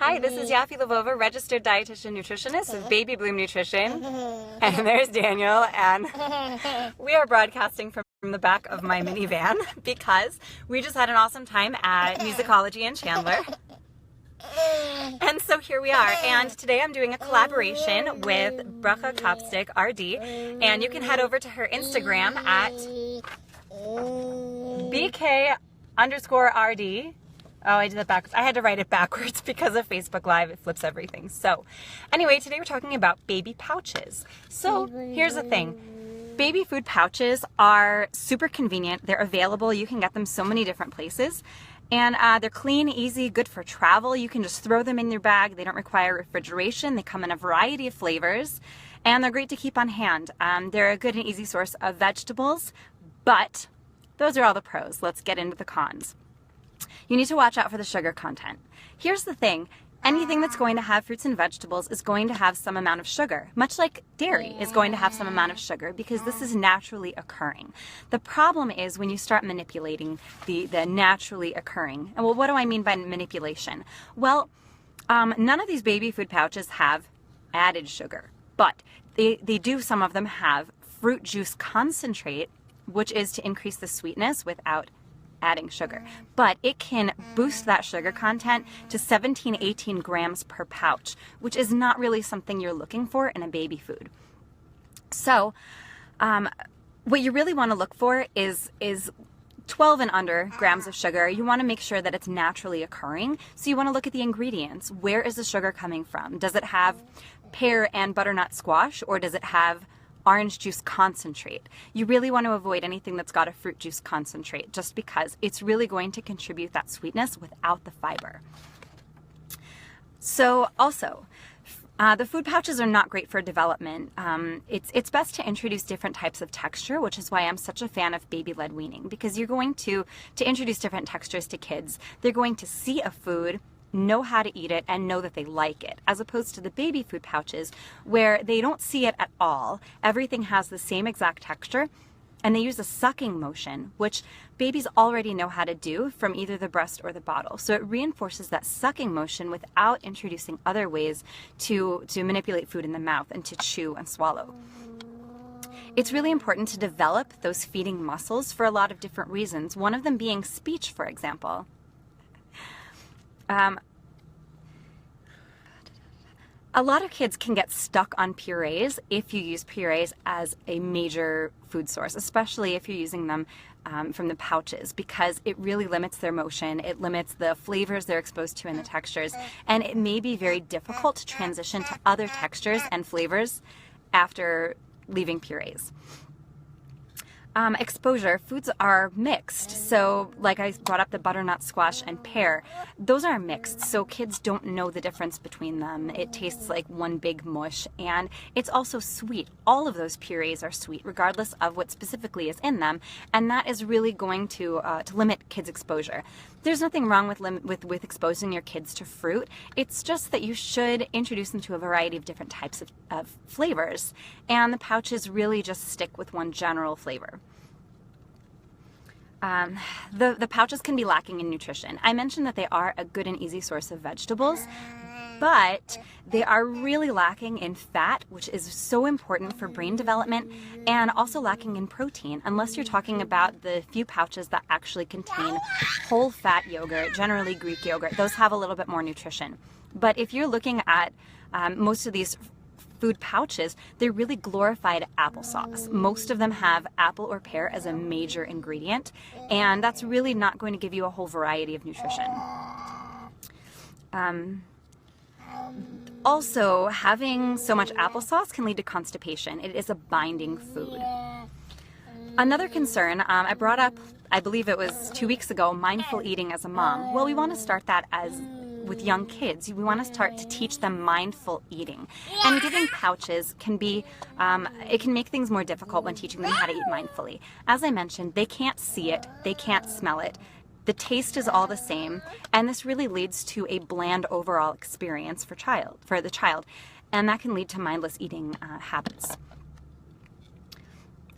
Hi, this is Yaffi Lvova, registered dietitian nutritionist with Baby Bloom Nutrition. And there's Daniel, and we are broadcasting from the back of my minivan because we just had an awesome time at Musicology in Chandler. And so here we are, and today I'm doing a collaboration with Bracha Copstick RD, and you can head over to her Instagram at BK_RD. Oh, I did that backwards. I had to write it backwards because of Facebook Live. It flips everything. So anyway, today we're talking about baby pouches. So here's the thing. Baby food pouches are super convenient. They're available. You can get them so many different places. And they're clean, easy, good for travel. You can just throw them in your bag. They don't require refrigeration. They come in a variety of flavors. And they're great to keep on hand. They're a good and easy source of vegetables. But those are all the pros. Let's get into the cons. You need to watch out for the sugar content. Here's the thing. Anything that's going to have fruits and vegetables is going to have some amount of sugar, much like dairy is going to have some amount of sugar because this is naturally occurring. The problem is when you start manipulating the naturally occurring. And well, what do I mean by manipulation? Well, none of these baby food pouches have added sugar, but they do, some of them have fruit juice concentrate, which is to increase the sweetness without adding sugar, but it can boost that sugar content to 17-18 grams per pouch, which is not really something you're looking for in a baby food. So what you really want to look for is 12 and under grams of sugar. You want to make sure that it's naturally occurring. So you want to look at the ingredients. Where is the sugar coming from? Does it have pear and butternut squash, or does it have orange juice concentrate? You really want to avoid anything that's got a fruit juice concentrate, just because it's really going to contribute that sweetness without the fiber. So also, the food pouches are not great for development. It's best to introduce different types of texture, which is why I'm such a fan of baby-led weaning, because you're going to introduce different textures to kids. They're going to see a food, know how to eat it, and know that they like it, as opposed to the baby food pouches where they don't see it at all. Everything has the same exact texture, and they use a sucking motion, which babies already know how to do from either the breast or the bottle. So it reinforces that sucking motion without introducing other ways to manipulate food in the mouth and to chew and swallow. It's really important to develop those feeding muscles for a lot of different reasons, one of them being speech, for example. A lot of kids can get stuck on purees if you use purees as a major food source, especially if you're using them from the pouches, because it really limits their motion, it limits the flavors they're exposed to and the textures, and it may be very difficult to transition to other textures and flavors after leaving purees. Exposure, foods are mixed. So like I brought up the butternut squash and pear, those are mixed. So kids don't know the difference between them. It tastes like one big mush, and it's also sweet. All of those purees are sweet, regardless of what specifically is in them. And that is really going to limit kids' exposure. There's nothing wrong with exposing your kids to fruit. It's just that you should introduce them to a variety of different types of flavors. And the pouches really just stick with one general flavor. The pouches can be lacking in nutrition. I mentioned that they are a good and easy source of vegetables, but they are really lacking in fat, which is so important for brain development, and also lacking in protein, unless you're talking about the few pouches that actually contain whole fat yogurt, generally Greek yogurt. Those have a little bit more nutrition. But if you're looking at most of these food pouches, they're really glorified applesauce. Most of them have apple or pear as a major ingredient, and that's really not going to give you a whole variety of nutrition. Also, having so much applesauce can lead to constipation. It is a binding food. Another concern, I brought up, I believe it was 2 weeks ago, mindful eating as a mom. Well, we want to start that with young kids. We want to start to teach them mindful eating. And giving pouches can be, it can make things more difficult when teaching them how to eat mindfully. As I mentioned, they can't see it, they can't smell it. The taste is all the same, and this really leads to a bland overall experience for the child, and that can lead to mindless eating habits.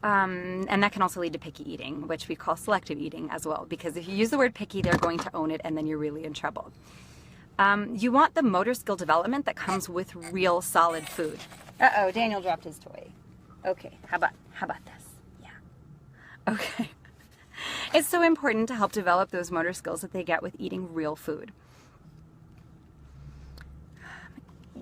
And that can also lead to picky eating, which we call selective eating as well, because if you use the word picky, they're going to own it, and then you're really in trouble. You want the motor skill development that comes with real solid food. Uh-oh, Daniel dropped his toy. Okay, how about this? Yeah. Okay. It's so important to help develop those motor skills that they get with eating real food.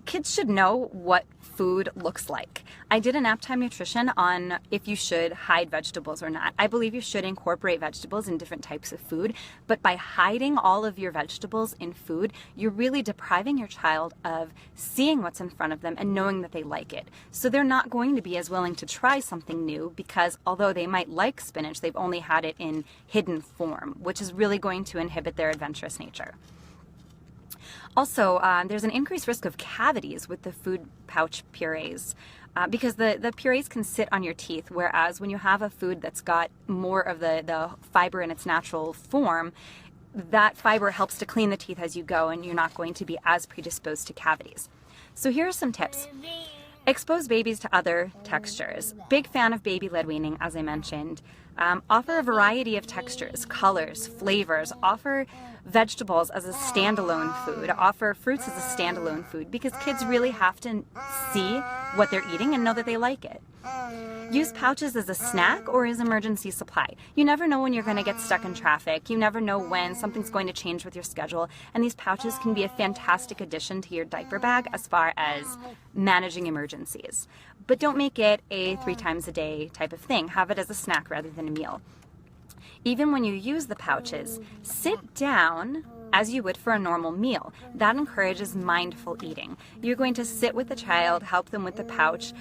Kids should know what food looks like. I did an nap time nutrition on if you should hide vegetables or not. I believe you should incorporate vegetables in different types of food, but by hiding all of your vegetables in food, you're really depriving your child of seeing what's in front of them and knowing that they like it. So they're not going to be as willing to try something new because although they might like spinach, they've only had it in hidden form, which is really going to inhibit their adventurous nature. Also, there's an increased risk of cavities with the food pouch purees because the purees can sit on your teeth, whereas when you have a food that's got more of the fiber in its natural form, that fiber helps to clean the teeth as you go and you're not going to be as predisposed to cavities. So here are some tips. Expose babies to other textures. Big fan of baby-led weaning, as I mentioned. Offer a variety of textures, colors, flavors. Offer vegetables as a standalone food. Offer fruits as a standalone food because kids really have to see what they're eating and know that they like it. Use pouches as a snack or as emergency supply. You never know when you're going to get stuck in traffic. You never know when something's going to change with your schedule. And these pouches can be a fantastic addition to your diaper bag as far as managing emergencies. But don't make it a 3 times a day type of thing. Have it as a snack rather than a meal. Even when you use the pouches, sit down as you would for a normal meal. That encourages mindful eating. You're going to sit with the child, help them with the pouch,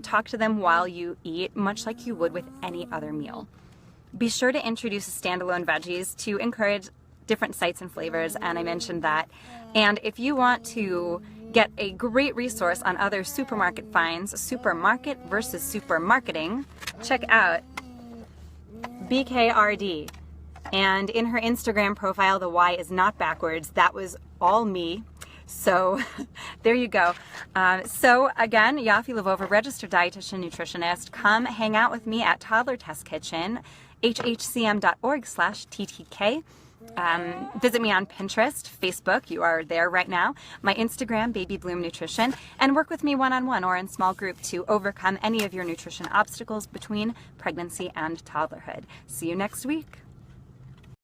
talk to them while you eat, much like you would with any other meal. Be sure to introduce standalone veggies to encourage different sights and flavors, and I mentioned that. And if you want to get a great resource on other supermarket finds, supermarket versus supermarketing, check out BKRD. And in her Instagram profile, the Y is not backwards. That was all me. So there you go. So again, Yaffi Lvova, registered dietitian nutritionist. Come hang out with me at Toddler Test Kitchen, hhcm.org/TTK. Visit me on Pinterest, Facebook, you are there right now, my Instagram, Baby Bloom Nutrition, and work with me one-on-one or in small group to overcome any of your nutrition obstacles between pregnancy and toddlerhood. See you next week.